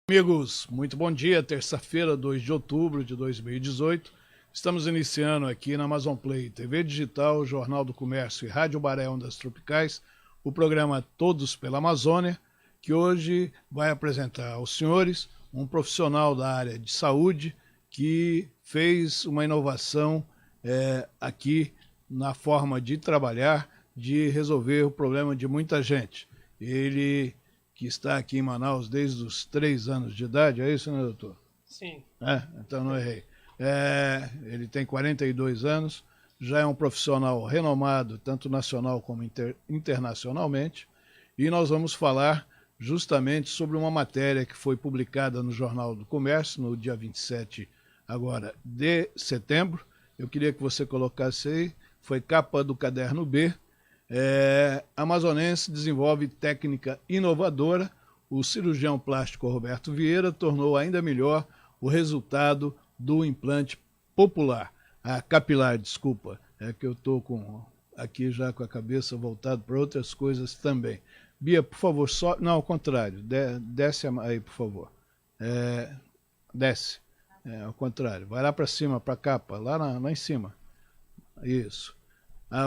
Amigos, muito bom dia, terça-feira, 2 de outubro de 2018. Estamos iniciando aqui na Amazon Play, TV Digital, Jornal do Comércio e Rádio Baré Ondas Tropicais, o programa Todos pela Amazônia, que hoje vai apresentar aos senhores um profissional da área de saúde que fez uma inovação aqui na forma de trabalhar, de resolver o problema de muita gente. Ele que está aqui em Manaus desde os 3 anos de idade, é isso, né, doutor? Sim. Então não errei. Ele tem 42 anos, já é um profissional renomado, tanto nacional como internacionalmente, e nós vamos falar justamente sobre uma matéria que foi publicada no Jornal do Comércio, no dia 27 agora de setembro. Eu queria que você colocasse aí, foi capa do Caderno B. Amazonense desenvolve técnica inovadora. O cirurgião plástico Roberto Vieira tornou ainda melhor o resultado do implante capilar, desculpa. É que eu estou aqui já com a cabeça voltada para outras coisas também. Bia, por favor, não, ao contrário, desce aí, por favor. Desce, ao contrário, vai lá para cima, para a capa, lá em cima. Isso.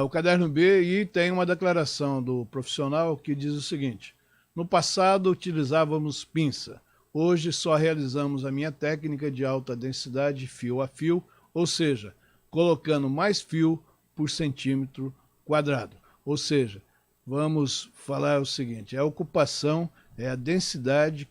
O Caderno B, e tem uma declaração do profissional que diz o seguinte: no passado utilizávamos pinça, hoje só realizamos a minha técnica de alta densidade fio a fio, ou seja, colocando mais fio por centímetro quadrado. Ou seja, vamos falar o seguinte, a ocupação é a densidade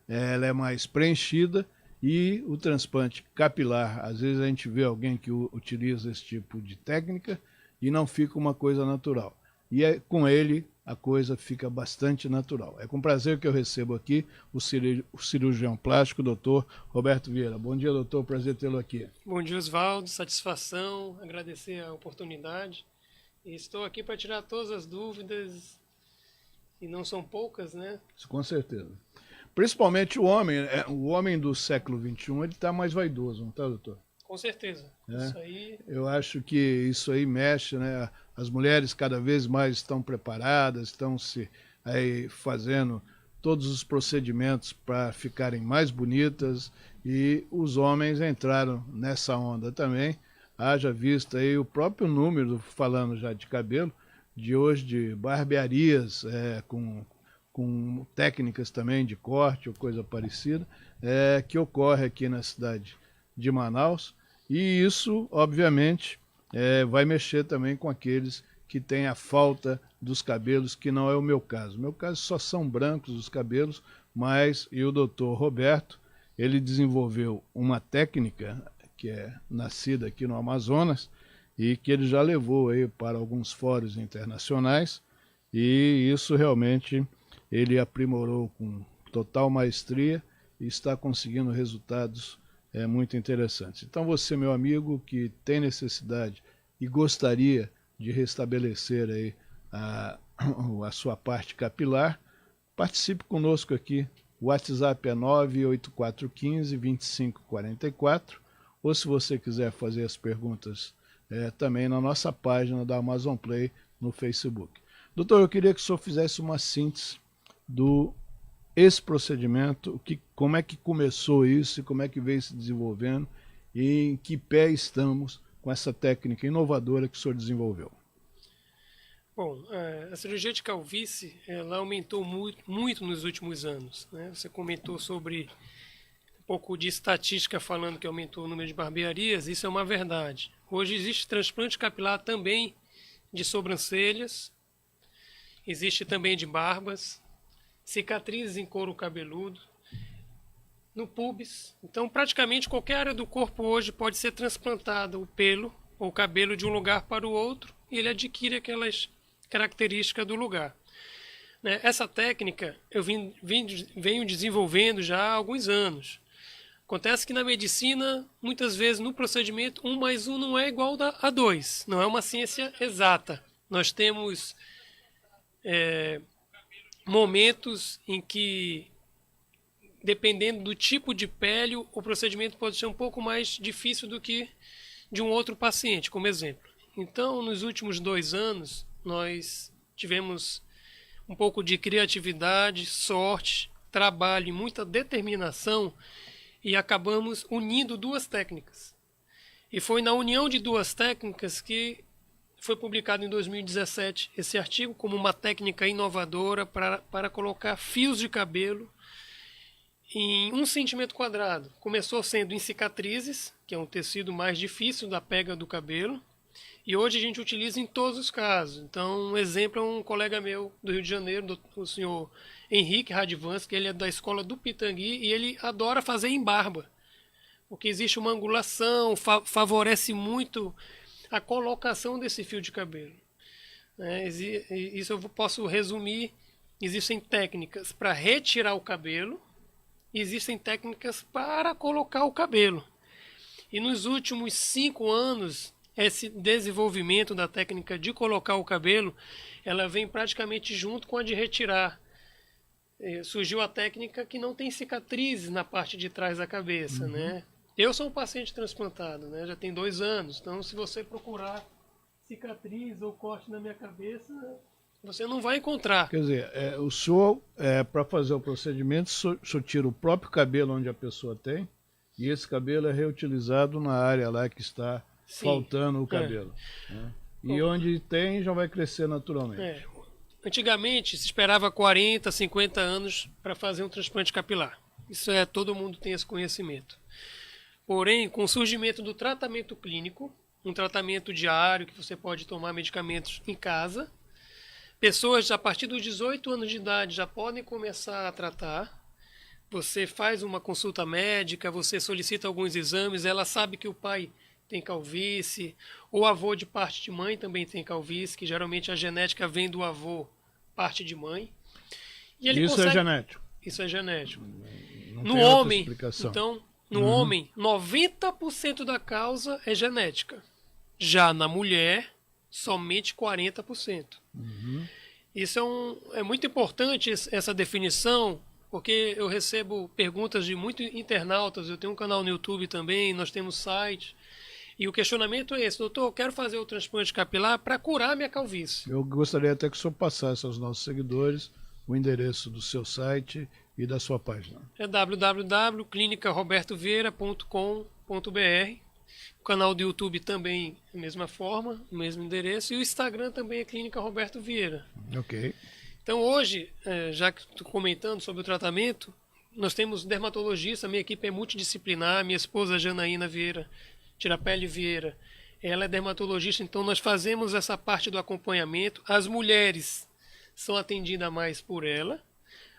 ela é mais preenchida, e o transplante capilar, às vezes a gente vê alguém que utiliza esse tipo de técnica e não fica uma coisa natural. E com ele a coisa fica bastante natural. É com prazer que eu recebo aqui o cirurgião plástico, doutor Roberto Vieira. Bom dia, doutor, prazer tê-lo aqui. Bom dia, Oswaldo, satisfação, agradecer a oportunidade. E estou aqui para tirar todas as dúvidas, e não são poucas, né? Com certeza. Principalmente o homem do século XXI, ele está mais vaidoso, não está, doutor? Com certeza. Isso aí... Eu acho que isso aí mexe, né? As mulheres cada vez mais estão preparadas, estão se aí fazendo todos os procedimentos para ficarem mais bonitas, e os homens entraram nessa onda também. Haja vista aí o próprio número, falando já de cabelo, de hoje de barbearias com técnicas também de corte ou coisa parecida, que ocorre aqui na cidade de Manaus. E isso, obviamente, vai mexer também com aqueles que têm a falta dos cabelos, que não é o meu caso. No meu caso só são brancos os cabelos, mas o doutor Roberto, ele desenvolveu uma técnica que é nascida aqui no Amazonas e que ele já levou aí para alguns fóruns internacionais, e isso realmente ele aprimorou com total maestria e está conseguindo resultados muito interessante. Então você, meu amigo, que tem necessidade e gostaria de restabelecer aí a sua parte capilar, participe conosco aqui. O WhatsApp é 98415-2544, ou se você quiser fazer as perguntas também na nossa página da Amazon Play no Facebook. Doutor, eu queria que o senhor fizesse uma síntese esse procedimento, como é que começou isso, como é que veio se desenvolvendo e em que pé estamos com essa técnica inovadora que o senhor desenvolveu. Bom, a cirurgia de calvície ela aumentou muito nos últimos anos, né? Você comentou sobre um pouco de estatística falando que aumentou o número de barbearias, isso é uma verdade. Hoje existe transplante capilar também de sobrancelhas, existe também de barbas, cicatrizes em couro cabeludo, no pubis. Então, praticamente qualquer área do corpo hoje pode ser transplantado o pelo ou o cabelo de um lugar para o outro, e ele adquire aquelas características do lugar. Essa técnica eu venho desenvolvendo já há alguns anos. Acontece que na medicina, muitas vezes no procedimento, 1 mais 1 não é igual a 2. Não é uma ciência exata. Nós temos momentos em que, dependendo do tipo de pele, o procedimento pode ser um pouco mais difícil do que de um outro paciente, como exemplo. Então, nos últimos 2 anos, nós tivemos um pouco de criatividade, sorte, trabalho e muita determinação e acabamos unindo duas técnicas. E foi na união de duas técnicas que foi publicado em 2017 esse artigo como uma técnica inovadora para colocar fios de cabelo em 1 centímetro quadrado. Começou sendo em cicatrizes, que é um tecido mais difícil da pega do cabelo, e hoje a gente utiliza em todos os casos. Então, um exemplo é um colega meu do Rio de Janeiro, o senhor Henrique Radvans, que ele é da escola do Pitangui, e ele adora fazer em barba, porque existe uma angulação, favorece muito a colocação desse fio de cabelo. Isso eu posso resumir. Existem técnicas para retirar o cabelo, existem técnicas para colocar o cabelo. E nos últimos 5 anos, esse desenvolvimento da técnica de colocar o cabelo, ela vem praticamente junto com a de retirar. Surgiu a técnica que não tem cicatrizes na parte de trás da cabeça, né? Eu sou um paciente transplantado, né? Já tem 2 anos. Então, se você procurar cicatriz ou corte na minha cabeça, você não vai encontrar. Quer dizer, o senhor, para fazer o procedimento, o senhor tira o próprio cabelo onde a pessoa tem, e esse cabelo é reutilizado na área lá que está faltando o cabelo. Né? E onde tem, já vai crescer naturalmente. Antigamente, se esperava 40, 50 anos para fazer um transplante capilar. Isso todo mundo tem esse conhecimento. Porém, com o surgimento do tratamento clínico, um tratamento diário que você pode tomar medicamentos em casa, pessoas a partir dos 18 anos de idade já podem começar a tratar. Você faz uma consulta médica, você solicita alguns exames, ela sabe que o pai tem calvície, o avô de parte de mãe também tem calvície, que geralmente a genética vem do avô, parte de mãe. E ele Isso é genético? Isso é genético. Não no tem outra homem, explicação. então, no homem, 90% da causa é genética. Já na mulher, somente 40%. Isso é muito importante, essa definição, porque eu recebo perguntas de muitos internautas, eu tenho um canal no YouTube também, nós temos site, e o questionamento é esse: doutor, eu quero fazer o transplante capilar para curar minha calvície. Eu gostaria até que o senhor passasse aos nossos seguidores o endereço do seu site e da sua página. É www.clinicarobertovieira.com.br. O canal do YouTube também é a mesma forma, o mesmo endereço, e o Instagram também é Clínica Roberto Vieira. Ok. Então hoje, já que estou comentando sobre o tratamento, nós temos dermatologista, minha equipe é multidisciplinar, minha esposa Janaína Vieira, Tirapelli Vieira, ela é dermatologista, então nós fazemos essa parte do acompanhamento. As mulheres são atendidas mais por ela,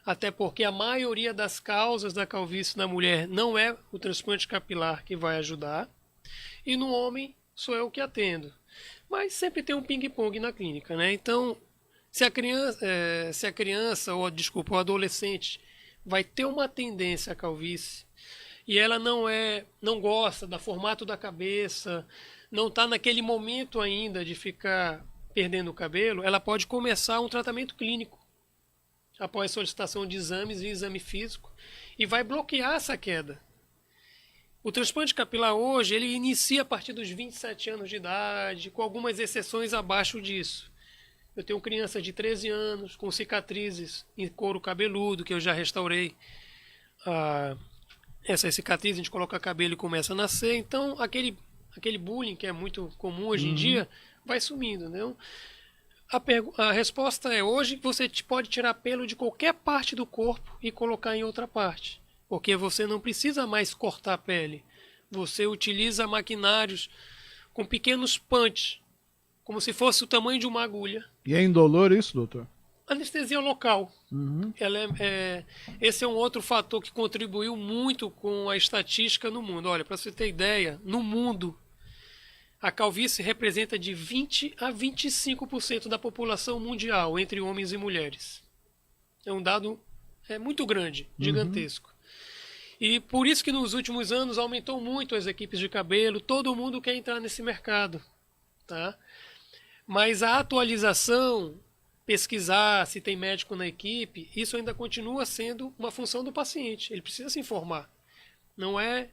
até porque a maioria das causas da calvície na mulher não é o transplante capilar que vai ajudar, e no homem sou eu que atendo. Mas sempre tem um ping-pong na clínica, né? Então, se a criança, ou desculpa, o adolescente vai ter uma tendência à calvície, e ela não gosta do formato da cabeça, não está naquele momento ainda de ficar perdendo o cabelo, ela pode começar um tratamento clínico após solicitação de exames e exame físico, e vai bloquear essa queda. O transplante capilar hoje, ele inicia a partir dos 27 anos de idade, com algumas exceções abaixo disso. Eu tenho criança de 13 anos, com cicatrizes em couro cabeludo, que eu já restaurei. Essas cicatrizes, a gente coloca cabelo e começa a nascer. Então, aquele bullying, que é muito comum hoje em dia, vai sumindo, né? A resposta é: hoje você pode tirar pelo de qualquer parte do corpo e colocar em outra parte. Porque você não precisa mais cortar a pele. Você utiliza maquinários com pequenos punch, como se fosse o tamanho de uma agulha. E é indolor isso, doutor? Anestesia local. Esse é um outro fator que contribuiu muito com a estatística no mundo. Olha, para você ter ideia, no mundo, a calvície representa de 20% a 25% da população mundial, entre homens e mulheres. É um dado muito grande, gigantesco. E por isso que nos últimos anos aumentou muito as equipes de cabelo, todo mundo quer entrar nesse mercado. Tá? Mas a atualização, pesquisar se tem médico na equipe, isso ainda continua sendo uma função do paciente. Ele precisa se informar. Não é,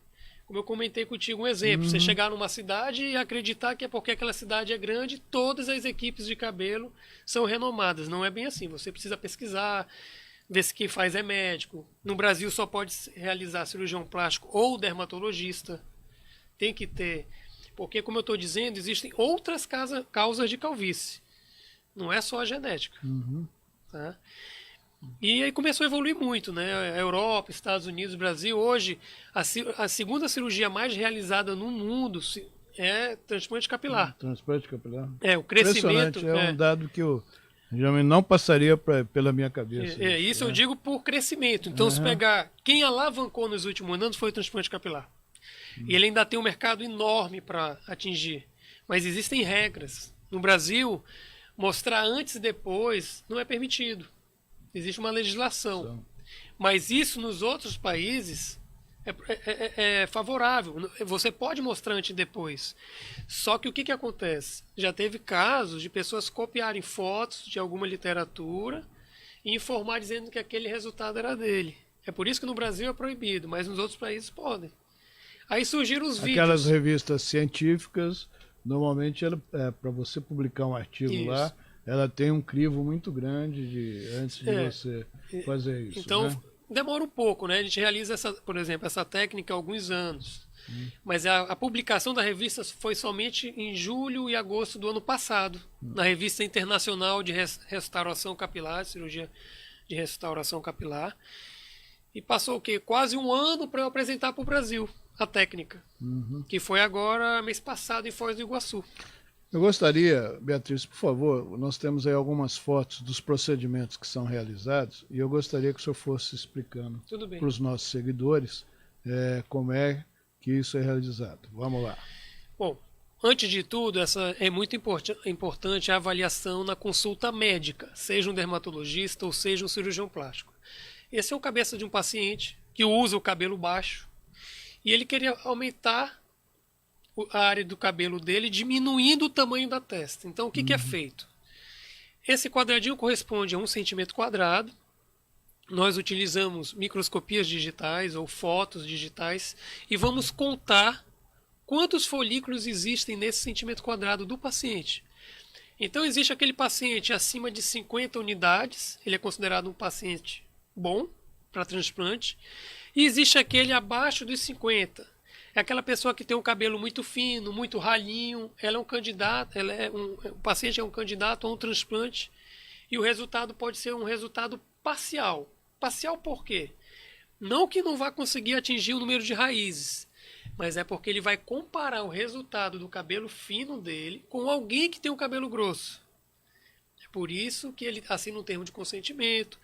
como eu comentei contigo, um exemplo. Você chegar numa cidade e acreditar que é porque aquela cidade é grande, todas as equipes de cabelo são renomadas. Não é bem assim. Você precisa pesquisar, vê se quem faz é médico. No Brasil só pode realizar cirurgião plástico ou dermatologista. Tem que ter. Porque, como eu estou dizendo, existem outras causas de calvície. Não é só a genética. Tá? E aí começou a evoluir muito, né? A Europa, Estados Unidos, Brasil. Hoje, a segunda cirurgia mais realizada no mundo é transplante capilar. Transplante capilar. O crescimento... É um dado que eu geralmente não passaria pela minha cabeça. Isso eu digo por crescimento. Então, se pegar... Quem alavancou nos últimos anos foi o transplante capilar. E ele ainda tem um mercado enorme para atingir. Mas existem regras. No Brasil, mostrar antes e depois não é permitido. Existe uma legislação. Mas isso nos outros países é favorável. Você pode mostrar antes e depois. Só que o que acontece? Já teve casos de pessoas copiarem fotos de alguma literatura e informar dizendo que aquele resultado era dele. É por isso que no Brasil é proibido, mas nos outros países podem. Aí surgiram os vídeos. Aquelas revistas científicas, normalmente, para você publicar um artigo lá, ela tem um crivo muito grande antes de você fazer isso. Então, demora um pouco, né? A gente realiza, por exemplo, essa técnica há alguns anos. Mas a publicação da revista foi somente em julho e agosto do ano passado, na Revista Internacional de Restauração Capilar, Cirurgia de Restauração Capilar. E passou o quê? Quase um ano para eu apresentar para o Brasil a técnica, que foi agora, mês passado, em Foz do Iguaçu. Eu gostaria, Beatriz, por favor, nós temos aí algumas fotos dos procedimentos que são realizados e eu gostaria que o senhor fosse explicando para os nossos seguidores como é que isso é realizado. Vamos lá. Bom, antes de tudo, é muito importante a avaliação na consulta médica, seja um dermatologista ou seja um cirurgião plástico. Esse é o cabeça de um paciente que usa o cabelo baixo e ele queria aumentar a área do cabelo dele, diminuindo o tamanho da testa. Então, o que é feito? Esse quadradinho corresponde a 1 centímetro quadrado. Nós utilizamos microscopias digitais ou fotos digitais e vamos contar quantos folículos existem nesse centímetro quadrado do paciente. Então, existe aquele paciente acima de 50 unidades, ele é considerado um paciente bom para transplante, e existe aquele abaixo dos 50. É aquela pessoa que tem um cabelo muito fino, muito ralinho, ela é um candidato, o paciente é um candidato a um transplante e o resultado pode ser um resultado parcial. Parcial por quê? Não que não vá conseguir atingir o número de raízes, mas é porque ele vai comparar o resultado do cabelo fino dele com alguém que tem um cabelo grosso. É por isso que ele assina um termo de consentimento,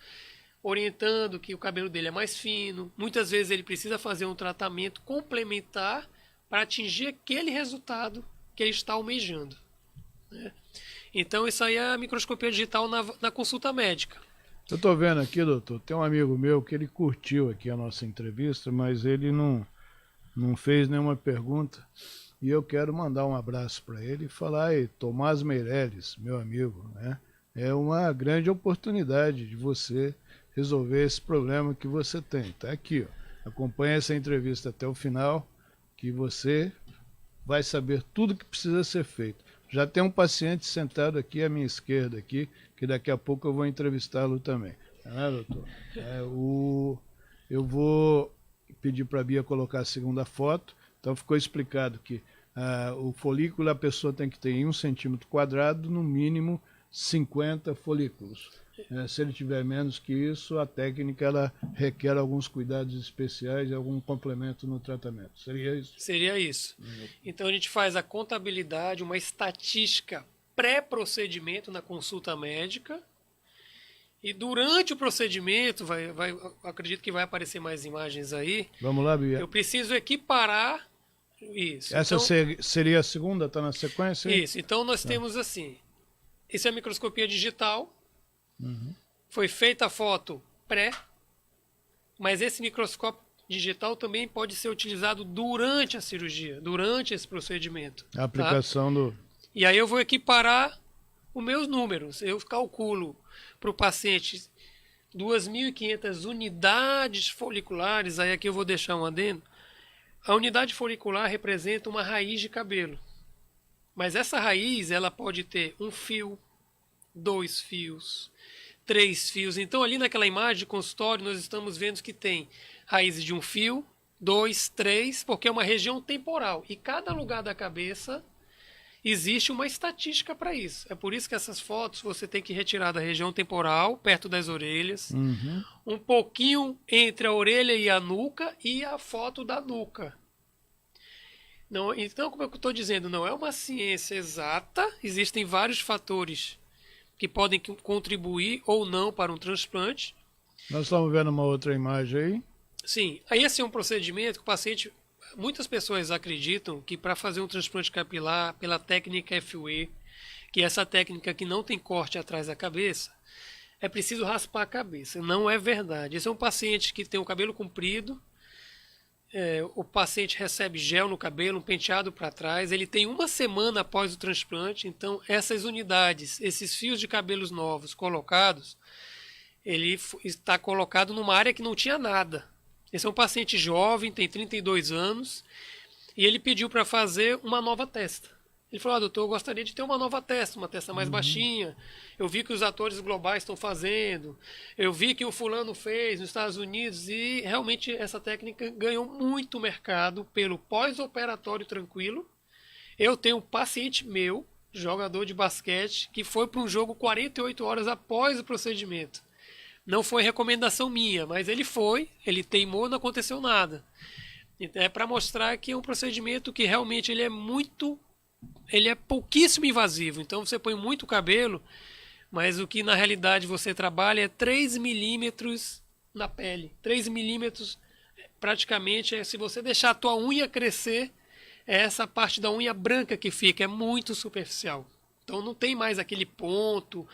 orientando que o cabelo dele é mais fino. Muitas vezes ele precisa fazer um tratamento complementar para atingir aquele resultado que ele está almejando, né? Então, isso aí é a microscopia digital na consulta médica. Eu estou vendo aqui, doutor, tem um amigo meu que ele curtiu aqui a nossa entrevista, mas ele não fez nenhuma pergunta. E eu quero mandar um abraço para ele e falar aí, Tomás Meirelles, meu amigo, né? É uma grande oportunidade de você resolver esse problema que você tem. Tá aqui, ó. Acompanhe essa entrevista até o final, que você vai saber tudo que precisa ser feito. Já tem um paciente sentado aqui à minha esquerda, aqui, que daqui a pouco eu vou entrevistá-lo também. Tá, doutor? Eu vou pedir para a Bia colocar a segunda foto. Então ficou explicado que o folículo a pessoa tem que ter em 1 centímetro quadrado, no mínimo 50 folículos. Se ele tiver menos que isso, a técnica ela requer alguns cuidados especiais e algum complemento no tratamento. Seria isso? Seria isso. Então a gente faz a contabilidade, uma estatística pré-procedimento na consulta médica. E durante o procedimento, acredito que vai aparecer mais imagens aí. Vamos lá, Bia. Eu preciso equiparar isso. Essa então, seria a segunda, está na sequência? Isso. Então nós temos assim. Isso é a microscopia digital. Foi feita a foto pré, mas esse microscópio digital também pode ser utilizado durante a cirurgia, durante esse procedimento. A aplicação do... E aí eu vou equiparar os meus números. Eu calculo para o paciente 2.500 unidades foliculares, aí aqui eu vou deixar um adendo. A unidade folicular representa uma raiz de cabelo. Mas essa raiz, ela pode ter 1 fio, 2 fios, 3 fios. Então, ali naquela imagem de consultório, nós estamos vendo que tem raízes de 1 fio, 2, 3, porque é uma região temporal. E cada lugar da cabeça existe uma estatística para isso. É por isso que essas fotos você tem que retirar da região temporal, perto das orelhas, um pouquinho entre a orelha e a nuca, e a foto da nuca. Não, então, como eu estou dizendo, não é uma ciência exata, existem vários fatores que podem contribuir ou não para um transplante. Nós estamos vendo uma outra imagem aí. Sim, aí esse é um procedimento que o paciente, muitas pessoas acreditam que para fazer um transplante capilar pela técnica FUE, que é essa técnica que não tem corte atrás da cabeça, é preciso raspar a cabeça. Não é verdade. Esse é um paciente que tem o cabelo comprido, o paciente recebe gel no cabelo, um penteado para trás, ele tem 1 semana após o transplante, então essas unidades, esses fios de cabelos novos colocados, ele está colocado numa área que não tinha nada. Esse é um paciente jovem, tem 32 anos, e ele pediu para fazer uma nova testa. Ele falou, doutor, eu gostaria de ter uma nova testa, uma testa mais baixinha. Eu vi que os atores globais estão fazendo. Eu vi que o fulano fez nos Estados Unidos. E realmente essa técnica ganhou muito mercado pelo pós-operatório tranquilo. Eu tenho um paciente meu, jogador de basquete, que foi para um jogo 48 horas após o procedimento. Não foi recomendação minha, mas ele foi, ele teimou, não aconteceu nada. É para mostrar que é um procedimento que realmente ele é pouquíssimo invasivo. Então você põe muito cabelo, mas o que na realidade você trabalha é 3 milímetros na pele. 3 milímetros praticamente se você deixar a tua unha crescer, é essa parte da unha branca que fica, é muito superficial. Então não tem mais aquele ponto,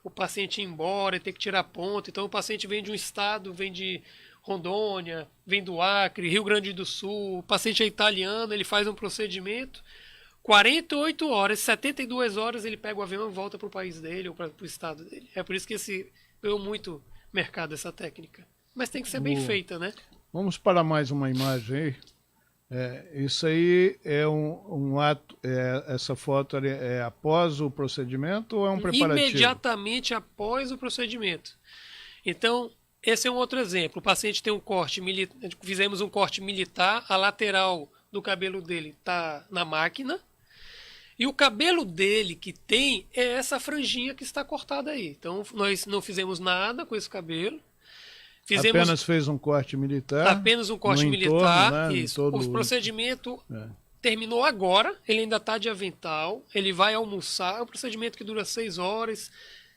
o paciente ir embora e ter que tirar ponto. Então o paciente vem de um estado, vem de Rondônia, vem do Acre, Rio Grande do Sul, o paciente é italiano, ele faz um procedimento, 48 horas, 72 horas ele pega o avião e volta para o país dele ou para o estado dele. É por isso que ganhou muito mercado essa técnica. Mas tem que ser bem feita, né? Vamos para mais uma imagem aí. Isso aí é um ato, essa foto é após o procedimento ou é um preparativo? Imediatamente após o procedimento. Então, esse é um outro exemplo. O paciente tem um corte militar, fizemos um corte militar, a lateral do cabelo dele está na máquina, e o cabelo dele que tem é essa franjinha que está cortada aí. Então, nós não fizemos nada com esse cabelo. Apenas fez um corte militar? Apenas um corte militar, entorno, né? Isso. O procedimento terminou agora, ele ainda está de avental, ele vai almoçar, é um procedimento que dura 6 horas,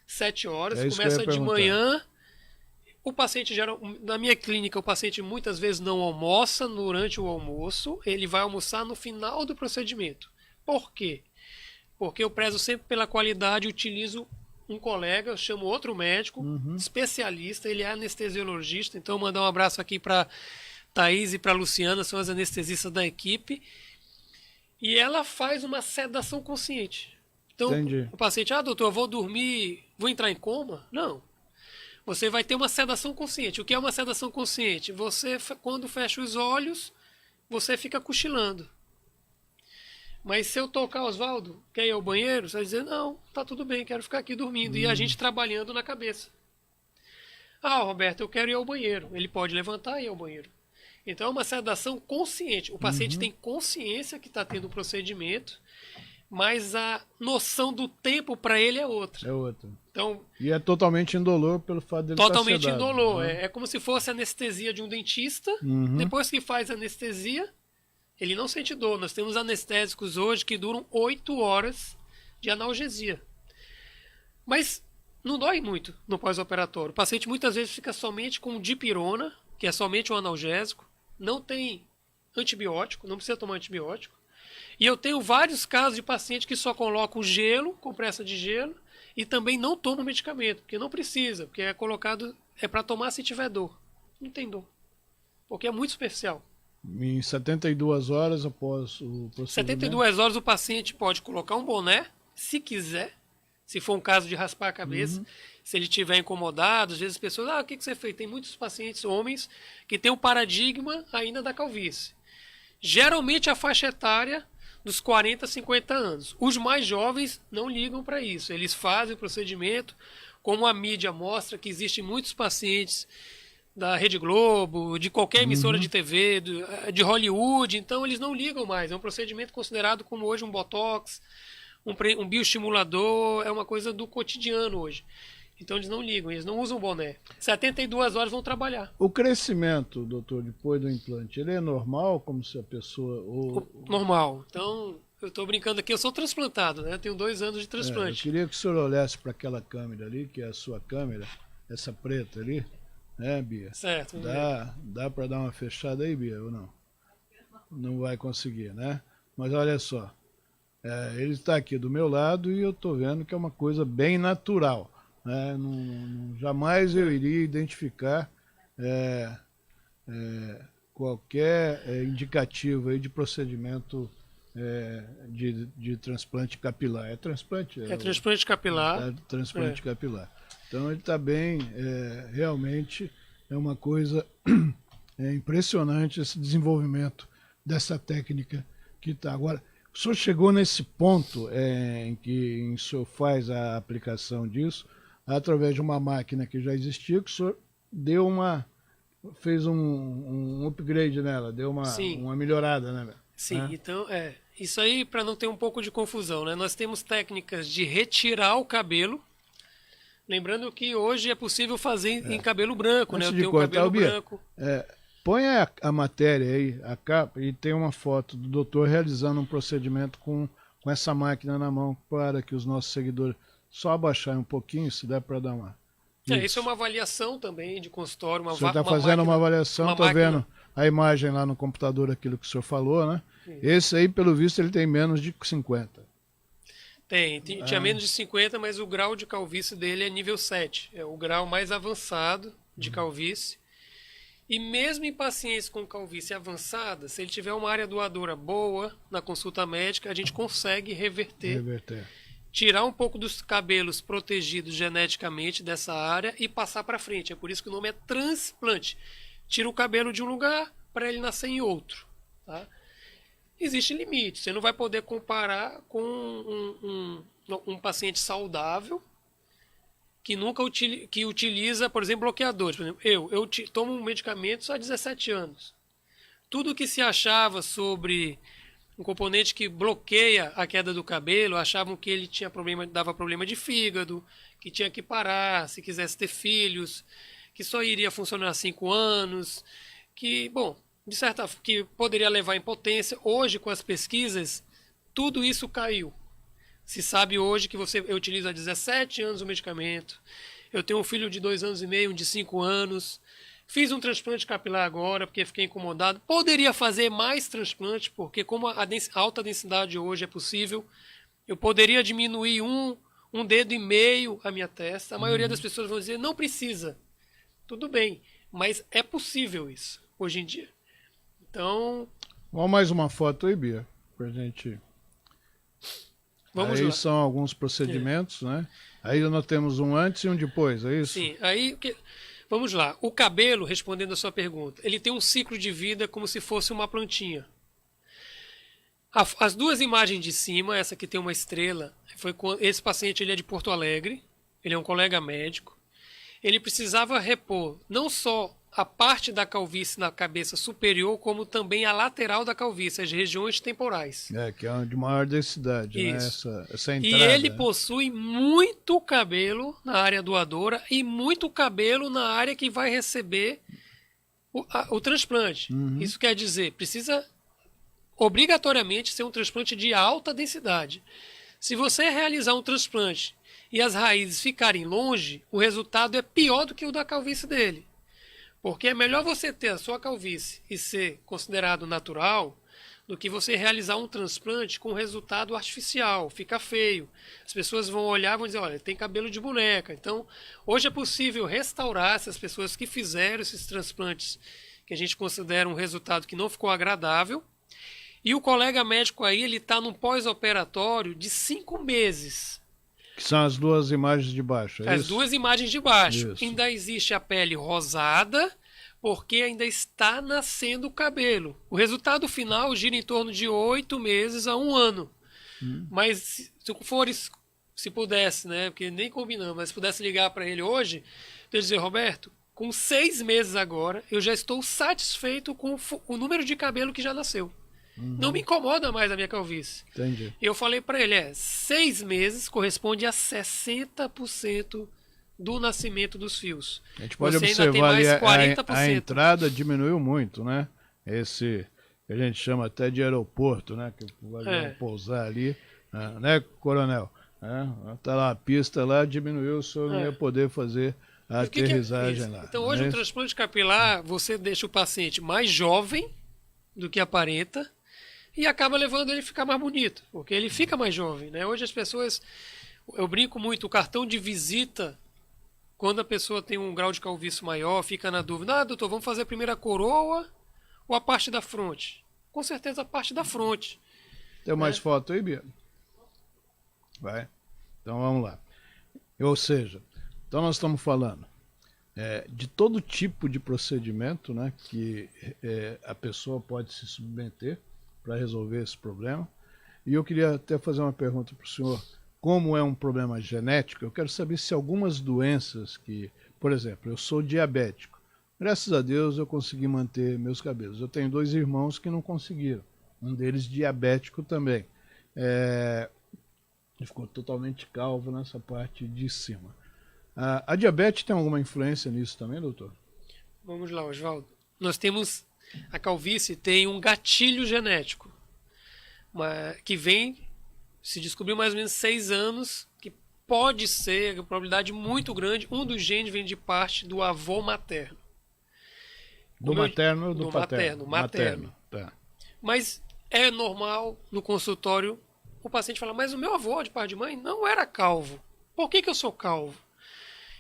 7 horas, começa de manhã. O paciente na minha clínica, o paciente muitas vezes não almoça durante o almoço, ele vai almoçar no final do procedimento. Por quê? Porque eu prezo sempre pela qualidade, utilizo um colega, eu chamo outro médico, especialista, ele é anestesiologista, então mandar um abraço aqui para Thaís e para Luciana, são as anestesistas da equipe, e ela faz uma sedação consciente. Então, Entendi. O paciente, doutor, eu vou dormir, vou entrar em coma? Não. Você vai ter uma sedação consciente. O que é uma sedação consciente? Você, quando fecha os olhos, você fica cochilando. Mas se eu tocar, Oswaldo, quer ir ao banheiro? Você vai dizer, não, tá tudo bem, quero ficar aqui dormindo. E a gente trabalhando na cabeça. Roberto, eu quero ir ao banheiro. Ele pode levantar e ir ao banheiro. Então é uma sedação consciente. O paciente tem consciência que está tendo o procedimento, mas a noção do tempo para ele é outra. É outra. Então, e é totalmente indolor pelo fato dele totalmente estar sedado, indolor. Né? É como se fosse a anestesia de um dentista. Depois que faz a anestesia, ele não sente dor. Nós temos anestésicos hoje que duram 8 horas de analgesia. Mas não dói muito no pós-operatório. O paciente muitas vezes fica somente com dipirona, que é somente um analgésico. Não tem antibiótico, não precisa tomar antibiótico. E eu tenho vários casos de paciente que só colocam gelo, compressa de gelo, e também não tomam medicamento, porque não precisa, porque é colocado, é para tomar se tiver dor. Não tem dor, porque é muito superficial. Em 72 horas após o procedimento? 72 horas o paciente pode colocar um boné, se quiser, se for um caso de raspar a cabeça, se ele estiver incomodado. Às vezes as pessoas, o que você fez? Tem muitos pacientes, homens, que têm um paradigma ainda da calvície. Geralmente a faixa etária dos 40 a 50 anos. Os mais jovens não ligam para isso. Eles fazem o procedimento, como a mídia mostra que existem muitos pacientes da Rede Globo, de qualquer emissora de TV, de Hollywood, então eles não ligam mais. É um procedimento considerado como hoje um botox, um bioestimulador, é uma coisa do cotidiano hoje. Então eles não ligam, eles não usam boné. 72 horas vão trabalhar. O crescimento, doutor, depois do implante, ele é normal, como se a pessoa... Normal. Então, eu estou brincando aqui, eu sou transplantado, né? Eu tenho 2 anos de transplante. Eu queria que o senhor olhasse para aquela câmera ali, que é a sua câmera, essa preta ali, né, Bia? Certo. Dá para dar uma fechada aí, Bia, ou não? Não vai conseguir, né? Mas olha só, ele está aqui do meu lado e eu estou vendo que é uma coisa bem natural. Jamais eu iria identificar qualquer indicativo aí de procedimento de transplante capilar. É transplante? É transplante capilar. Transplante capilar. Então ele está bem, realmente é uma coisa impressionante esse desenvolvimento dessa técnica que está. Agora, o senhor chegou nesse ponto em que o senhor faz a aplicação disso, através de uma máquina que já existia, que o senhor fez um upgrade nela, deu uma melhorada, né? Sim, então isso aí para não ter um pouco de confusão, né? Nós temos técnicas de retirar o cabelo, lembrando que hoje é possível fazer em cabelo branco, Antes né? de Eu tenho cortar, cabelo Bia, branco. Põe a matéria aí, a capa, e tem uma foto do doutor realizando um procedimento com essa máquina na mão, para que os nossos seguidores só abaixarem um pouquinho, se der para dar uma... Isso é uma avaliação também de consultório. O senhor está fazendo uma avaliação, estou vendo a imagem lá no computador, aquilo que o senhor falou, né? Sim. Esse aí, pelo visto, ele tem menos de 50. Tinha menos de 50, mas o grau de calvície dele é nível 7. É o grau mais avançado de calvície. E mesmo em pacientes com calvície avançada, se ele tiver uma área doadora boa na consulta médica, a gente consegue reverter. Tirar um pouco dos cabelos protegidos geneticamente dessa área e passar para frente. É por isso que o nome é transplante. Tira o cabelo de um lugar para ele nascer em outro. Tá? Existe limite. Você não vai poder comparar com um paciente saudável que nunca utiliza, por exemplo, bloqueadores. Por exemplo, eu tomo um medicamento há 17 anos. Tudo que se achava sobre um componente que bloqueia a queda do cabelo, achavam que ele dava problema de fígado, que tinha que parar se quisesse ter filhos, que só iria funcionar 5 anos, que, bom, de certa forma, que poderia levar à impotência. Hoje, com as pesquisas, tudo isso caiu. Se sabe hoje que eu utilizo há 17 anos o medicamento, eu tenho um filho de 2 anos e meio, um de 5 anos, fiz um transplante capilar agora, porque fiquei incomodado. Poderia fazer mais transplante, porque como a alta densidade hoje é possível, eu poderia diminuir um dedo e meio a minha testa. A maioria das pessoas vão dizer, não precisa. Tudo bem, mas é possível isso, hoje em dia. Então... Vamos mais uma foto aí, Bia, pra gente... Vamos aí lá. São alguns procedimentos, né? Aí nós temos um antes e um depois, é isso? Sim, aí... Vamos lá. O cabelo, respondendo a sua pergunta, ele tem um ciclo de vida como se fosse uma plantinha. As duas imagens de cima, essa que tem uma estrela, esse paciente ele é de Porto Alegre, ele é um colega médico. Ele precisava repor não só a parte da calvície na cabeça superior, como também a lateral da calvície, as regiões temporais. Que é de maior densidade, né? Essa entrada. E ele possui muito cabelo na área doadora e muito cabelo na área que vai receber o transplante. Isso quer dizer, precisa obrigatoriamente ser um transplante de alta densidade. Se você realizar um transplante e as raízes ficarem longe, o resultado é pior do que o da calvície dele. Porque é melhor você ter a sua calvície e ser considerado natural do que você realizar um transplante com resultado artificial, fica feio. As pessoas vão olhar e vão dizer, olha, tem cabelo de boneca. Então, hoje é possível restaurar essas pessoas que fizeram esses transplantes, que a gente considera um resultado que não ficou agradável. E o colega médico aí, ele está num pós-operatório de 5 meses. Que são as duas imagens de baixo, é As isso? duas imagens de baixo. Isso. Ainda existe a pele rosada, porque ainda está nascendo o cabelo. O resultado final gira em torno de 8 meses a 1 ano. Mas se pudesse, né? Porque nem combinamos, mas se pudesse ligar para ele hoje, eu dizer, Roberto, com 6 meses agora, eu já estou satisfeito com o número de cabelo que já nasceu. Não me incomoda mais a minha calvície. Entendi. Eu falei para ele, 6 meses corresponde a 60% do nascimento dos fios. A gente pode Você ainda tem observar ali mais 40%. a entrada diminuiu muito, né? Esse que a gente chama até de aeroporto, né? Que vai pousar ali, né, coronel? Tá lá a pista lá, diminuiu, o senhor não ia poder fazer a aterrissagem lá. Então hoje o transplante capilar, você deixa o paciente mais jovem do que aparenta e acaba levando ele a ficar mais bonito, porque ele fica mais jovem, né? Hoje as pessoas, eu brinco muito, o cartão de visita, quando a pessoa tem um grau de calvície maior, fica na dúvida, doutor, vamos fazer a primeira coroa ou a parte da fronte? Com certeza a parte da fronte. Tem mais foto aí, Bia? Vai. Então vamos lá. Ou seja, então nós estamos falando de todo tipo de procedimento, né, que a pessoa pode se submeter para resolver esse problema. E eu queria até fazer uma pergunta para o senhor. Como é um problema genético, eu quero saber se algumas doenças que, por exemplo, eu sou diabético. Graças a Deus eu consegui manter meus cabelos. Eu tenho 2 irmãos que não conseguiram. Um deles diabético também. Ele ficou totalmente calvo nessa parte de cima. A diabetes tem alguma influência nisso também, doutor? Vamos lá, Oswaldo. Nós temos, a calvície tem um gatilho genético, que vem, se descobriu mais ou menos 6 anos, que pode ser, a probabilidade muito grande, um dos genes vem de parte do avô materno. Do materno ou do paterno? Materno. Tá. Mas é normal no consultório o paciente falar, mas o meu avô de parte de mãe não era calvo. Por que eu sou calvo?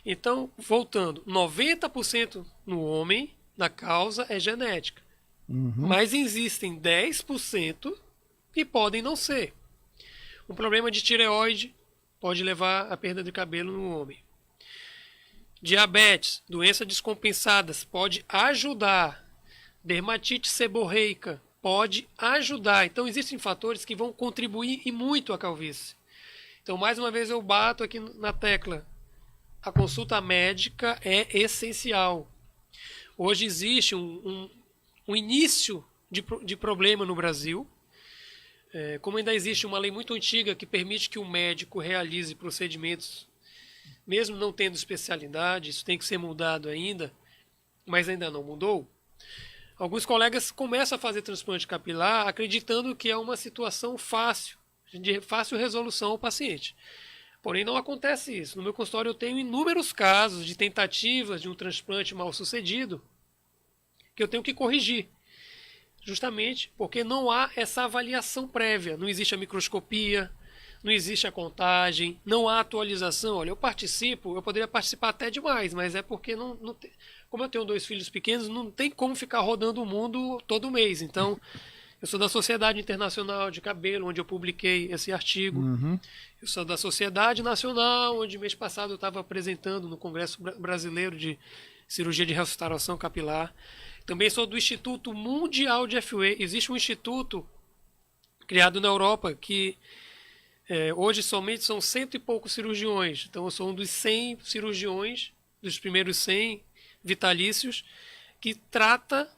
Então, voltando, 90% no homem, na causa, é genética. Mas existem 10% que podem não ser. Um problema de tireoide pode levar à perda de cabelo no homem. Diabetes, doenças descompensadas, pode ajudar. Dermatite seborreica pode ajudar. Então, existem fatores que vão contribuir e muito à calvície. Então, mais uma vez, eu bato aqui na tecla. A consulta médica é essencial. Hoje existe um início de problema no Brasil. Como ainda existe uma lei muito antiga que permite que o médico realize procedimentos, mesmo não tendo especialidade, isso tem que ser mudado ainda, mas ainda não mudou. Alguns colegas começam a fazer transplante capilar acreditando que é uma situação fácil, de fácil resolução ao paciente. Porém, não acontece isso. No meu consultório eu tenho inúmeros casos de tentativas de um transplante mal sucedido que eu tenho que corrigir. Justamente porque não há essa avaliação prévia. Não existe a microscopia, não existe a contagem, não há atualização. Olha, eu poderia participar até demais, mas é porque não tem, como eu tenho 2 filhos pequenos, não tem como ficar rodando o mundo todo mês. Então, eu sou da Sociedade Internacional de Cabelo, onde eu publiquei esse artigo. Eu sou da Sociedade Nacional, onde mês passado eu estava apresentando no Congresso Brasileiro de Cirurgia de Restauração Capilar. Também sou do Instituto Mundial de FUE. Existe um instituto criado na Europa que hoje somente são 100 e poucos cirurgiões. Então eu sou um dos 100 cirurgiões, dos primeiros 100 vitalícios, que trata,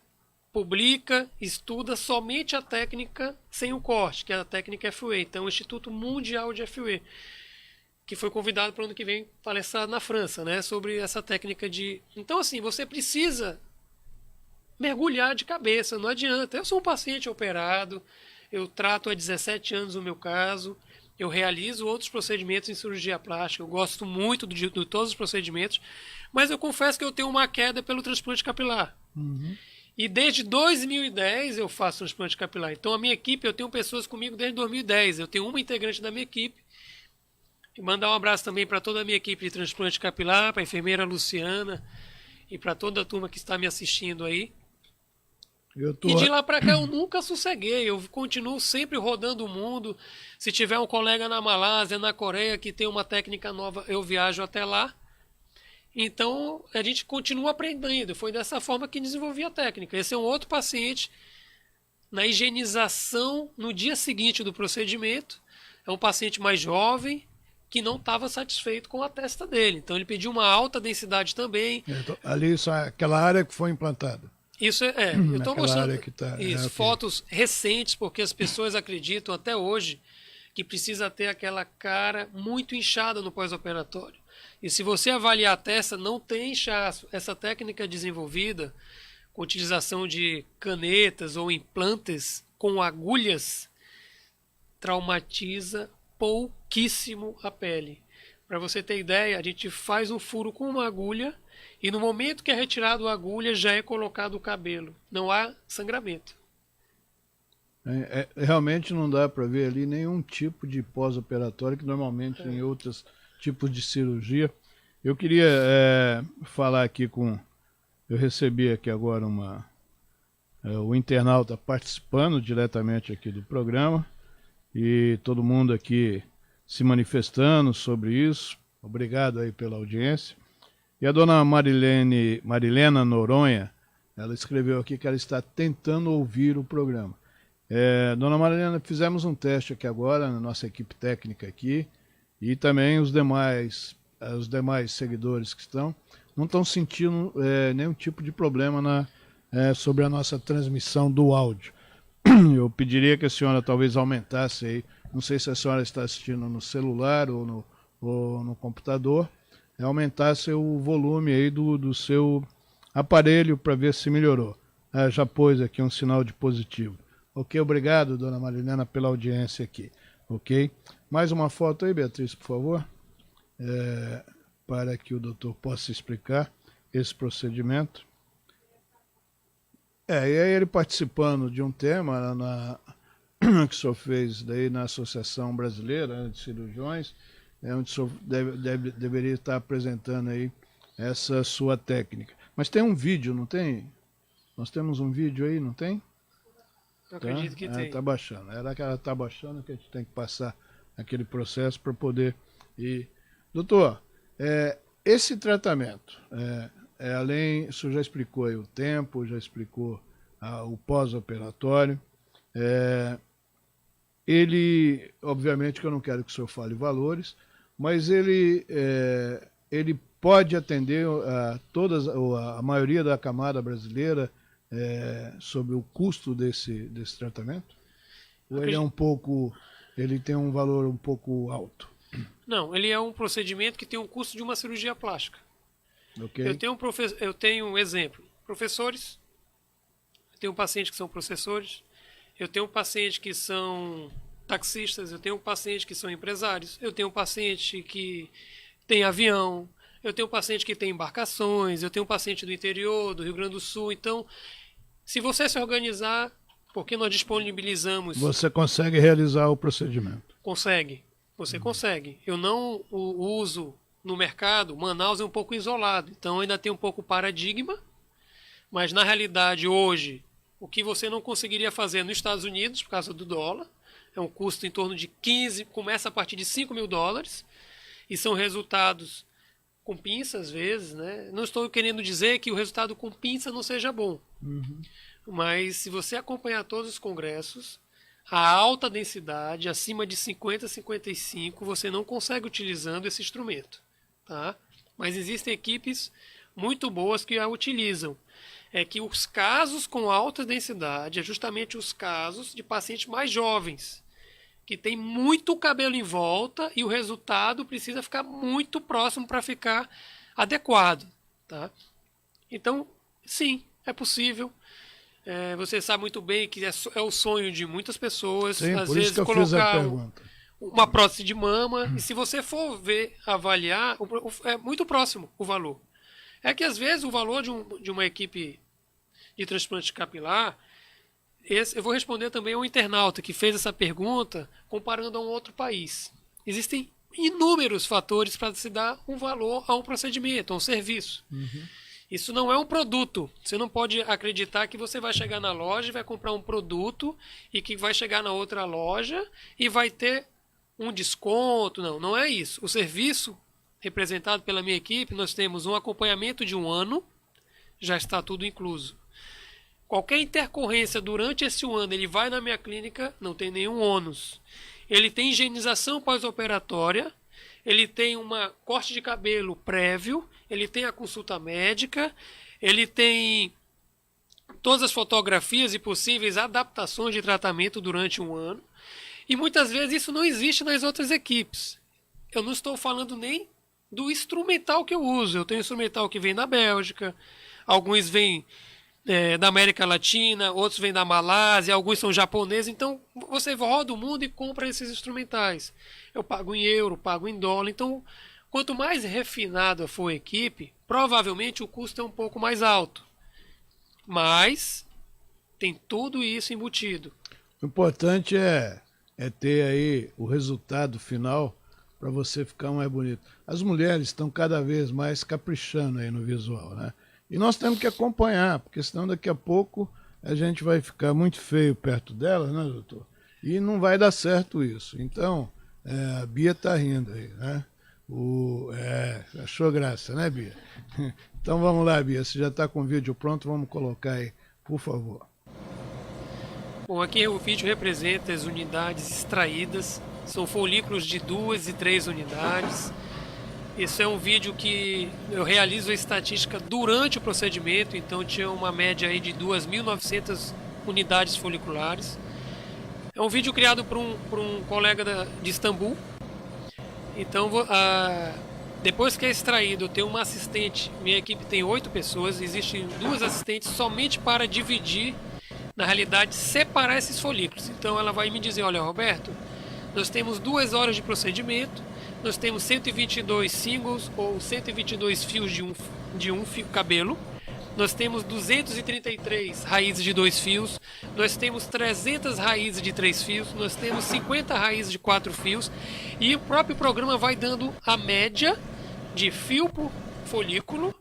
publica, estuda somente a técnica sem o corte, que é a técnica FUE. Então, o Instituto Mundial de FUE, que foi convidado para o ano que vem palestrar na França, né, sobre essa técnica de... Então, assim, você precisa mergulhar de cabeça, não adianta. Eu sou um paciente operado, eu trato há 17 anos o meu caso, eu realizo outros procedimentos em cirurgia plástica, eu gosto muito de todos os procedimentos, mas eu confesso que eu tenho uma queda pelo transplante capilar. E desde 2010 eu faço transplante capilar. Então a minha equipe, eu tenho pessoas comigo desde 2010. Eu tenho uma integrante da minha equipe. E mandar um abraço também para toda a minha equipe de transplante capilar, para a enfermeira Luciana e para toda a turma que está me assistindo aí. E de lá para cá eu nunca sosseguei. Eu continuo sempre rodando o mundo. Se tiver um colega na Malásia, na Coreia, que tem uma técnica nova, eu viajo até lá. Então, a gente continua aprendendo. Foi dessa forma que desenvolvi a técnica. Esse é um outro paciente na higienização no dia seguinte do procedimento. É um paciente mais jovem, que não estava satisfeito com a testa dele. Então ele pediu uma alta densidade também. Ali, só aquela área que foi implantada. Isso eu estou mostrando okay. Fotos recentes, porque as pessoas acreditam até hoje que precisa ter aquela cara muito inchada no pós-operatório. E se você avaliar a testa, não tem inchaço. Essa técnica desenvolvida com utilização de canetas ou implantes com agulhas traumatiza pouquíssimo a pele. Para você ter ideia, a gente faz um furo com uma agulha e no momento que é retirado a agulha já é colocado o cabelo. Não há sangramento. Realmente não dá para ver ali nenhum tipo de pós-operatório que normalmente em outros tipos de cirurgia. Eu queria falar aqui eu recebi aqui agora o internauta participando diretamente aqui do programa e todo mundo aqui se manifestando sobre isso. Obrigado aí pela audiência. E a dona Marilena Noronha, ela escreveu aqui que ela está tentando ouvir o programa. Dona Marilena, fizemos um teste aqui agora na nossa equipe técnica aqui e também os demais seguidores que não estão sentindo nenhum tipo de problema sobre a nossa transmissão do áudio. Eu pediria que a senhora talvez aumentasse aí, não sei se a senhora está assistindo no celular ou no computador, aumentasse o volume aí do seu aparelho para ver se melhorou. Já pôs aqui um sinal de positivo. Ok, obrigado, dona Marilena, pela audiência aqui. Ok? Mais uma foto aí, Beatriz, por favor. Para que o doutor possa explicar esse procedimento. E aí ele participando de um tema que o senhor fez daí na Associação Brasileira de Cirurgiões, onde o senhor deveria estar apresentando aí essa sua técnica. Mas tem um vídeo, não tem? Nós temos um vídeo aí, não tem? Eu acredito que tem. Está baixando. Era que ela está baixando, que a gente tem que passar aquele processo para poder ir. Doutor, esse tratamento, além, o senhor já explicou aí o tempo, já explicou o pós-operatório. Ele, obviamente que eu não quero que o senhor fale valores, mas ele pode atender a maioria da camada brasileira sobre o custo desse tratamento? Ou ele tem um valor um pouco alto? Não, ele é um procedimento que tem um custo de uma cirurgia plástica. Okay. Eu tenho um exemplo. Professores, eu tenho pacientes que são professores, eu tenho pacientes que são taxistas, eu tenho pacientes que são empresários, eu tenho paciente que tem avião, eu tenho paciente que tem embarcações, eu tenho paciente do interior, do Rio Grande do Sul. Então, se você se organizar, porque nós disponibilizamos... Você consegue realizar o procedimento? Consegue. Você consegue. Eu não o uso no mercado. Manaus é um pouco isolado, então ainda tem um pouco paradigma, mas na realidade hoje, o que você não conseguiria fazer nos Estados Unidos, por causa do dólar, é um custo em torno de 15, começa a partir de $5.000, e são resultados com pinça às vezes, né? Não estou querendo dizer que o resultado com pinça não seja bom, mas se você acompanhar todos os congressos, a alta densidade, acima de 50, 55, você não consegue utilizando esse instrumento, tá? Mas existem equipes muito boas que a utilizam. É que os casos com alta densidade é justamente os casos de pacientes mais jovens, que tem muito cabelo em volta e o resultado precisa ficar muito próximo para ficar adequado, tá? Então, sim, é possível. Você sabe muito bem que é o sonho de muitas pessoas, sim, às vezes colocar uma prótese de mama, e se você for avaliar, é muito próximo o valor. É que às vezes o valor de uma equipe de transplante capilar, eu vou responder também ao internauta que fez essa pergunta comparando a um outro país. Existem inúmeros fatores para se dar um valor a um procedimento, a um serviço. Isso não é um produto. Você não pode acreditar que você vai chegar na loja e vai comprar um produto e que vai chegar na outra loja e vai ter um desconto. Não, não é isso. O serviço representado pela minha equipe, nós temos um acompanhamento de 1 ano, já está tudo incluso. Qualquer intercorrência durante esse 1 ano, ele vai na minha clínica, não tem nenhum ônus. Ele tem higienização pós-operatória, ele tem um corte de cabelo prévio, ele tem a consulta médica, ele tem todas as fotografias e possíveis adaptações de tratamento durante um ano. E muitas vezes isso não existe nas outras equipes. Eu não estou falando nem do instrumental que eu uso. Eu tenho instrumental que vem da Bélgica, alguns vêm da América Latina, outros vêm da Malásia, alguns são japoneses. Então você roda o mundo e compra esses instrumentais. Eu pago em euro, pago em dólar. Então, quanto mais refinada for a equipe, provavelmente o custo é um pouco mais alto. Mas tem tudo isso embutido. O importante é ter aí o resultado final para você ficar mais bonito. As mulheres estão cada vez mais caprichando aí no visual, né? E nós temos que acompanhar, porque senão daqui a pouco a gente vai ficar muito feio perto delas, né, doutor? E não vai dar certo isso. Então, a Bia tá rindo aí, né? Achou graça, né, Bia? Então vamos lá, Bia, você já está com o vídeo pronto, vamos colocar aí, por favor. Bom, aqui o vídeo representa as unidades extraídas, são folículos de 2 e 3 unidades. Esse é um vídeo que eu realizo a estatística durante o procedimento, então tinha uma média aí de 2.900 unidades foliculares. É um vídeo criado por um colega de Istambul. Então, depois que é extraído, eu tenho uma assistente, minha equipe tem 8 pessoas, existem 2 assistentes somente para dividir, na realidade, separar esses folículos. Então ela vai me dizer, olha, Roberto, nós temos 2 horas de procedimento, nós temos 122 singles ou 122 fios de um fio cabelo, nós temos 233 raízes de 2 fios, nós temos 300 raízes de 3 fios, nós temos 50 raízes de 4 fios, e o próprio programa vai dando a média de fio por folículo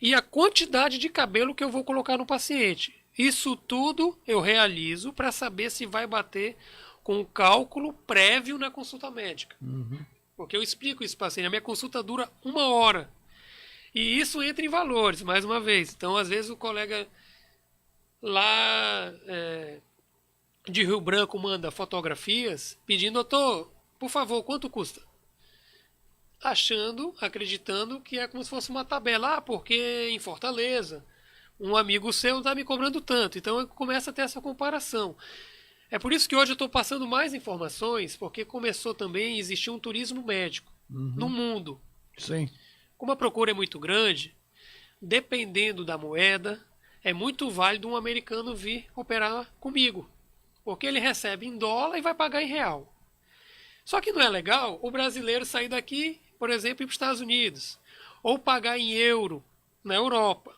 e a quantidade de cabelo que eu vou colocar no paciente. Isso tudo eu realizo para saber se vai bater com o cálculo prévio na consulta médica. Porque eu explico isso para o paciente. A minha consulta dura 1 hora. E isso entra em valores, mais uma vez. Então, às vezes, o colega lá de Rio Branco manda fotografias pedindo, doutor, por favor, quanto custa? Acreditando que é como se fosse uma tabela. Porque em Fortaleza, um amigo seu está me cobrando tanto. Então, começa a ter essa comparação. É por isso que hoje eu estou passando mais informações, porque começou também a existir um turismo médico no mundo. Sim. Como a procura é muito grande, dependendo da moeda, é muito válido um americano vir operar comigo. Porque ele recebe em dólar e vai pagar em real. Só que não é legal o brasileiro sair daqui, por exemplo, ir para os Estados Unidos. Ou pagar em euro na Europa.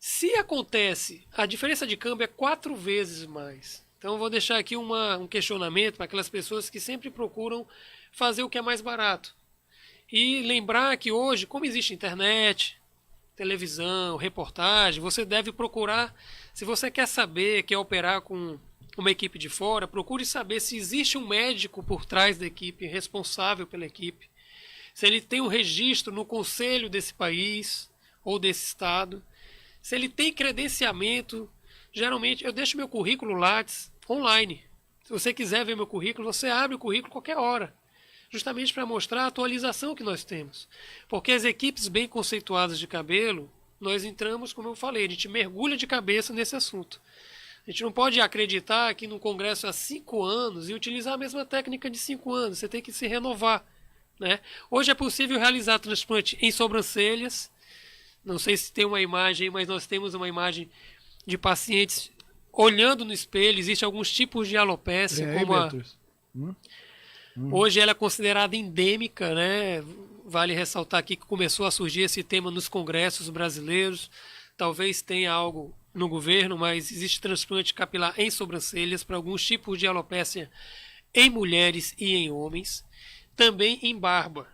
Se acontece, a diferença de câmbio é 4 vezes mais. Então eu vou deixar aqui um questionamento para aquelas pessoas que sempre procuram fazer o que é mais barato. E lembrar que hoje, como existe internet, televisão, reportagem, você deve procurar, se você quer saber, quer operar com uma equipe de fora, procure saber se existe um médico por trás da equipe, responsável pela equipe, se ele tem um registro no conselho desse país ou desse estado, se ele tem credenciamento. Geralmente eu deixo meu currículo Lattes online. Se você quiser ver meu currículo, você abre o currículo qualquer hora. Justamente para mostrar a atualização que nós temos. Porque as equipes bem conceituadas de cabelo, nós entramos, como eu falei, a gente mergulha de cabeça nesse assunto. A gente não pode acreditar que no congresso há 5 anos e utilizar a mesma técnica de 5 anos. Você tem que se renovar. Né? Hoje é possível realizar transplante em sobrancelhas. Não sei se tem uma imagem, mas nós temos uma imagem de pacientes olhando no espelho. Existem alguns tipos de alopécia, como hoje ela é considerada endêmica, né? Vale ressaltar aqui que começou a surgir esse tema nos congressos brasileiros. Talvez tenha algo no governo, mas existe transplante capilar em sobrancelhas para alguns tipos de alopécia em mulheres e em homens. Também em barba.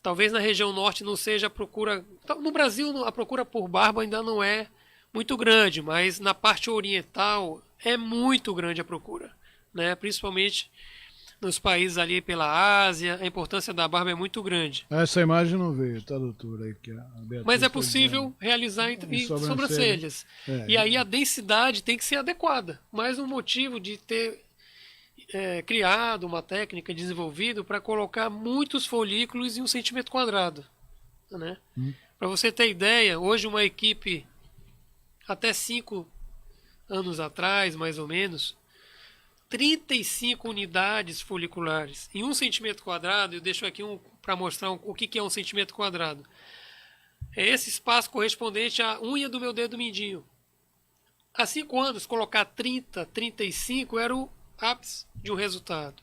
Talvez na região norte não seja a procura... No Brasil a procura por barba ainda não é muito grande, mas na parte oriental é muito grande a procura, né? Principalmente nos países ali pela Ásia, a importância da barba é muito grande. Essa imagem não veio, tá, doutora? Aí que mas é possível realizar em sobrancelhas. E aí a densidade tem que ser adequada. Mais um motivo de ter criado uma técnica, desenvolvido para colocar muitos folículos em 1 cm². Né? Para você ter ideia, hoje uma equipe, até 5 anos atrás, mais ou menos, 35 unidades foliculares em 1 cm². Eu deixo aqui para mostrar o que é 1 cm². É esse espaço correspondente à unha do meu dedo mindinho. Há 5 anos, colocar 30, 35 era o ápice de um resultado.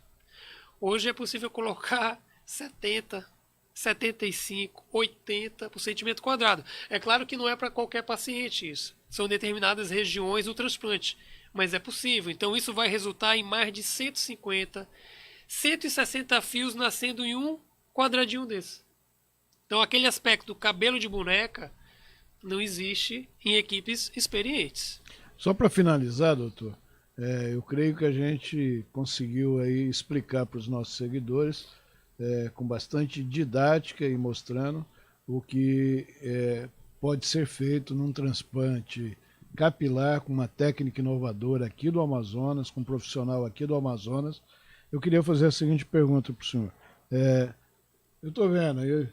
Hoje é possível colocar 70, 75, 80 por cm². É claro que não é para qualquer paciente isso. São determinadas regiões do transplante, mas é possível. Então isso vai resultar em mais de 150, 160 fios nascendo em um quadradinho desse. Então aquele aspecto do cabelo de boneca não existe em equipes experientes. Só para finalizar, doutor, eu creio que a gente conseguiu aí explicar para os nossos seguidores com bastante didática e mostrando o que pode ser feito num transplante capilar com uma técnica inovadora aqui do Amazonas, com um profissional aqui do Amazonas. Eu queria fazer a seguinte pergunta para o senhor. Eu estou vendo, eu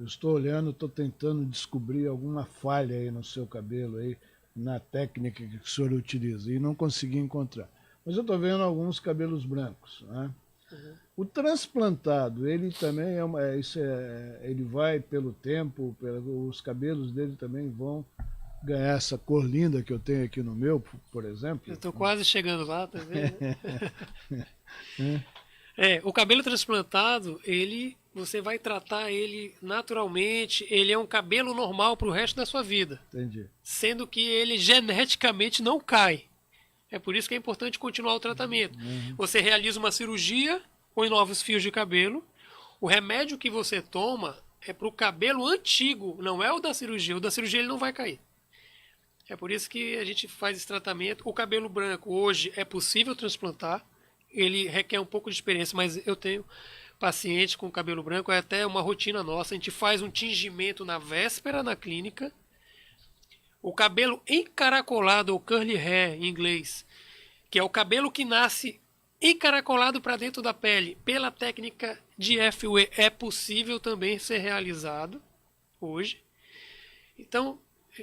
estou olhando, estou tentando descobrir alguma falha aí no seu cabelo, aí, na técnica que o senhor utiliza, e não consegui encontrar. Mas eu estou vendo alguns cabelos brancos, né? Uhum. O transplantado, ele também ele vai pelo tempo, os cabelos dele também vão ganhar essa cor linda que eu tenho aqui no meu, por exemplo. Eu estou quase chegando lá, tá vendo? O cabelo transplantado, você vai tratar ele naturalmente, ele é um cabelo normal para o resto da sua vida. Entendi. Sendo que ele geneticamente não cai. É por isso que é importante continuar o tratamento. Uhum. Você realiza uma cirurgia, põe novos fios de cabelo. O remédio que você toma é para o cabelo antigo, não é o da cirurgia. O da cirurgia ele não vai cair. É por isso que a gente faz esse tratamento. O cabelo branco hoje é possível transplantar. Ele requer um pouco de experiência, mas eu tenho paciente com cabelo branco, é até uma rotina nossa. A gente faz um tingimento na véspera na clínica. O cabelo encaracolado, ou curly hair em inglês, que é o cabelo que nasce encaracolado para dentro da pele, pela técnica de FUE, é possível também ser realizado hoje. Então,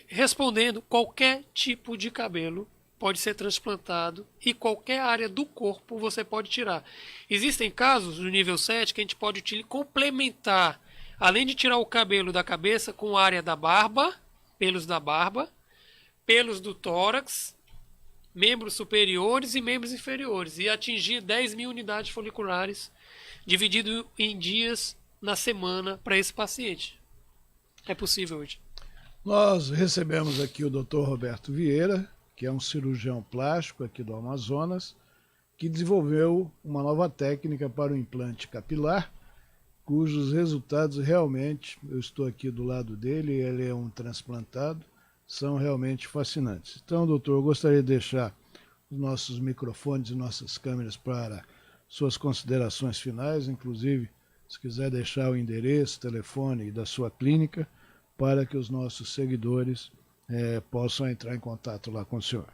respondendo, qualquer tipo de cabelo pode ser transplantado e qualquer área do corpo você pode tirar. Existem casos no nível 7 que a gente pode complementar, além de tirar o cabelo da cabeça, com a área da barba, pelos da barba, pelos do tórax, membros superiores e membros inferiores, e atingir 10.000 unidades foliculares, dividido em dias na semana para esse paciente. É possível hoje. Nós recebemos aqui o Dr. Roberto Vieira, que é um cirurgião plástico aqui do Amazonas, que desenvolveu uma nova técnica para o implante capilar, cujos resultados realmente, eu estou aqui do lado dele, ele é um transplantado, são realmente fascinantes. Então, doutor, eu gostaria de deixar os nossos microfones e nossas câmeras para suas considerações finais, inclusive, se quiser deixar o endereço, telefone da sua clínica, para que os nossos seguidores possam entrar em contato lá com o senhor.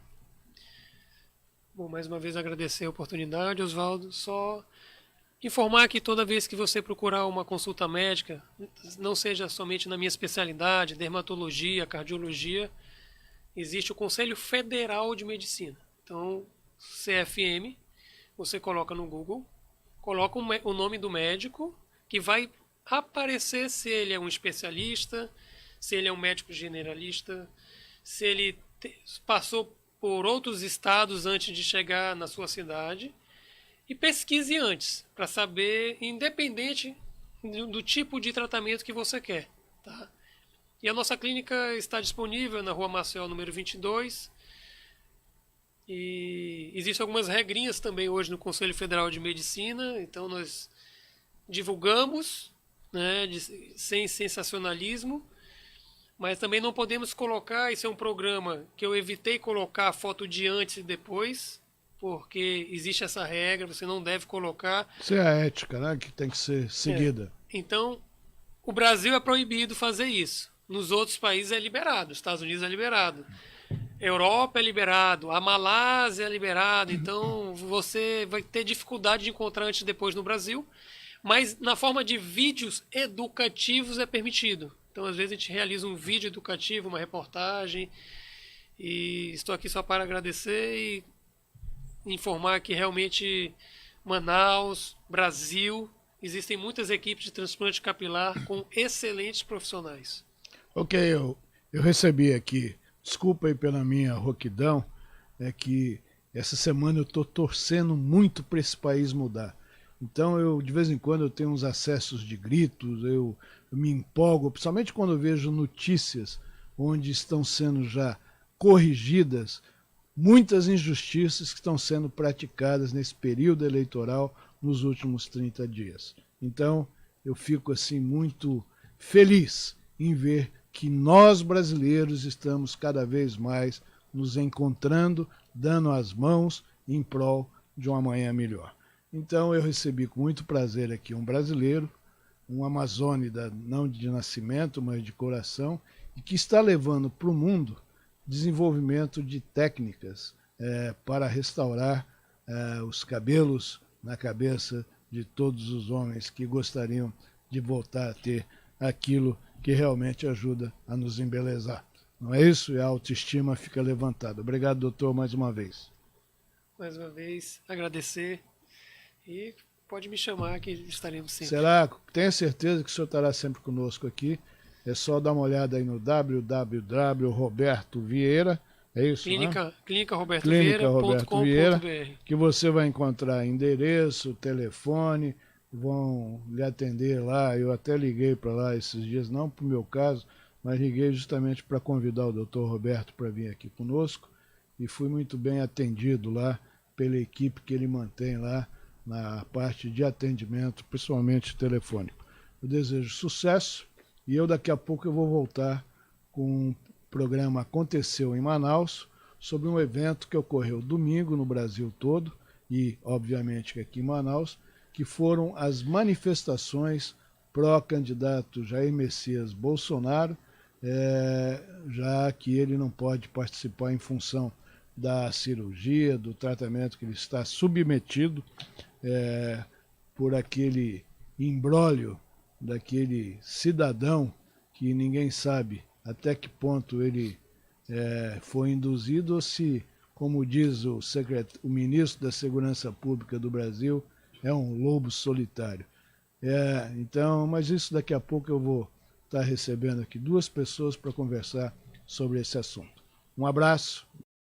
Bom, mais uma vez agradecer a oportunidade, Oswaldo. Só informar que toda vez que você procurar uma consulta médica, não seja somente na minha especialidade, dermatologia, cardiologia, existe o Conselho Federal de Medicina. Então, CFM, você coloca no Google, coloca o nome do médico, que vai aparecer se ele é um especialista, se ele é um médico generalista, se ele passou por outros estados antes de chegar na sua cidade. E pesquise antes, para saber, independente do tipo de tratamento que você quer. Tá? E a nossa clínica está disponível na Rua Maceió, número 22. E existem algumas regrinhas também hoje no Conselho Federal de Medicina. Então nós divulgamos, né, sem sensacionalismo. Mas também não podemos colocar, isso é um programa que eu evitei colocar a foto de antes e depois, porque existe essa regra, você não deve colocar. Isso é a ética, né, que tem que ser seguida. Então, o Brasil é proibido fazer isso. Nos outros países é liberado, nos Estados Unidos é liberado. Europa é liberado, a Malásia é liberado, então você vai ter dificuldade de encontrar antes e depois no Brasil, mas na forma de vídeos educativos é permitido. Então, às vezes, a gente realiza um vídeo educativo, uma reportagem, e estou aqui só para agradecer e informar que realmente Manaus, Brasil, existem muitas equipes de transplante capilar com excelentes profissionais. Ok, eu recebi aqui, desculpa aí pela minha rouquidão, é que essa semana eu estou torcendo muito para esse país mudar. Então, de vez em quando, eu tenho uns acessos de gritos, eu me empolgo, principalmente quando eu vejo notícias onde estão sendo já corrigidas muitas injustiças que estão sendo praticadas nesse período eleitoral nos últimos 30 dias. Então, eu fico assim muito feliz em ver que nós brasileiros estamos cada vez mais nos encontrando, dando as mãos em prol de um amanhã melhor. Então eu recebi com muito prazer aqui um brasileiro, um amazônida não de nascimento, mas de coração, e que está levando para o mundo desenvolvimento de técnicas para restaurar os cabelos na cabeça de todos os homens que gostariam de voltar a ter aquilo que realmente ajuda a nos embelezar. Não é isso? E a autoestima fica levantada. Obrigado, doutor, mais uma vez. Mais uma vez, agradecer e pode me chamar que estaremos sempre. Será? Tenha certeza que o senhor estará sempre conosco aqui. É só dar uma olhada aí no www.robertovieira, é isso, Clínica, né? Clínica Roberto Clínica Roberto Vieira, Vieira.com.br, que você vai encontrar endereço, telefone, vão lhe atender lá. Eu até liguei para lá esses dias, não para o meu caso, mas liguei justamente para convidar o doutor Roberto para vir aqui conosco e fui muito bem atendido lá pela equipe que ele mantém lá na parte de atendimento, principalmente telefônico. Eu desejo sucesso e eu daqui a pouco eu vou voltar com um programa Aconteceu em Manaus, sobre um evento que ocorreu domingo no Brasil todo e, obviamente, aqui em Manaus, que foram as manifestações pró-candidato Jair Messias Bolsonaro, já que ele não pode participar em função da cirurgia, do tratamento que ele está submetido por aquele imbróglio daquele cidadão que ninguém sabe até que ponto ele foi induzido ou se, como diz o ministro da Segurança Pública do Brasil, é um lobo solitário. Então, mas isso daqui a pouco eu vou estar recebendo aqui duas pessoas para conversar sobre esse assunto. Um abraço.